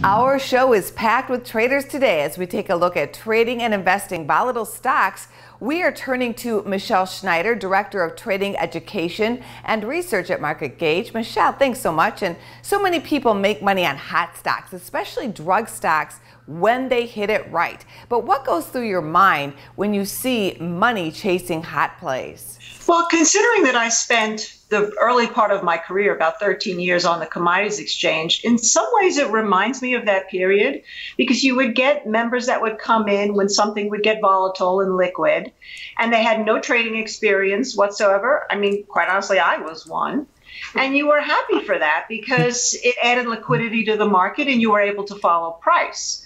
Our show is packed with traders today as we take a look at trading and investing volatile stocks. We are turning to Michele Schneider, Director of Trading Education and Research at Market Gauge. Michele, thanks so much. And so many people make money on hot stocks, especially drug stocks, when they hit it right. But what goes through your mind when you see money chasing hot plays? Well, considering that I spent the early part of my career, about 13 years on the commodities exchange, in some ways it reminds me of that period, because you would get members that would come in when something would get volatile and liquid, and they had no trading experience whatsoever. I mean, quite honestly, I was one. And you were happy for that because it added liquidity to the market and you were able to follow price.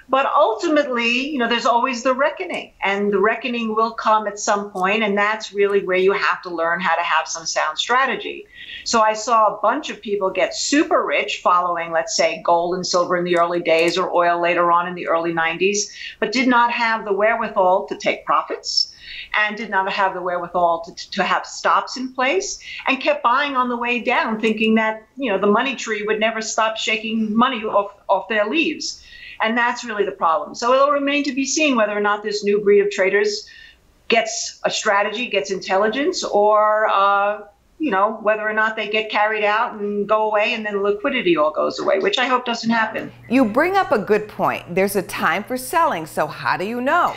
But ultimately, there's always the reckoning, and the reckoning will come at some point, and that's really where you have to learn how to have some sound strategy. So I saw a bunch of people get super rich following, let's say, gold and silver in the early days or oil later on in the early 90s, but did not have the wherewithal to take profits and did not have the wherewithal to have stops in place, and kept buying on the way down, thinking that, the money tree would never stop shaking money off their leaves. And that's really the problem. So it'll remain to be seen whether or not this new breed of traders gets a strategy, gets intelligence, or, whether or not they get carried out and go away and then the liquidity all goes away, which I hope doesn't happen. You bring up a good point. There's a time for selling. So how do you know?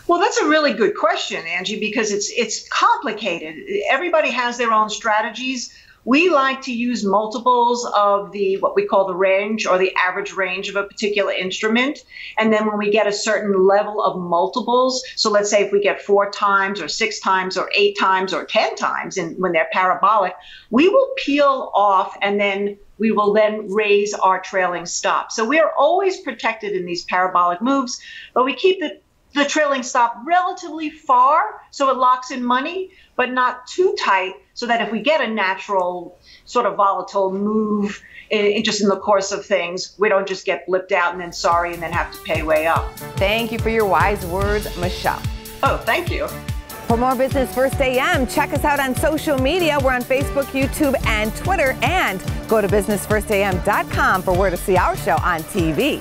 Well, that's a really good question, Angie, because it's complicated. Everybody has their own strategies. We like to use multiples of what we call the range or the average range of a particular instrument. And then when we get a certain level of multiples, so let's say if we get 4 times or 6 times or 8 times or 10 times, and when they're parabolic, we will peel off and then we will then raise our trailing stop. So we are always protected in these parabolic moves, but we keep the trailing stop relatively far so it locks in money, but not too tight so that if we get a natural sort of volatile move just in the course of things, we don't just get blipped out and then sorry and then have to pay way up. Thank you for your wise words, Michele. Oh, thank you. For more Business First AM, check us out on social media. We're on Facebook, YouTube, and Twitter. And go to businessfirstam.com for where to see our show on TV.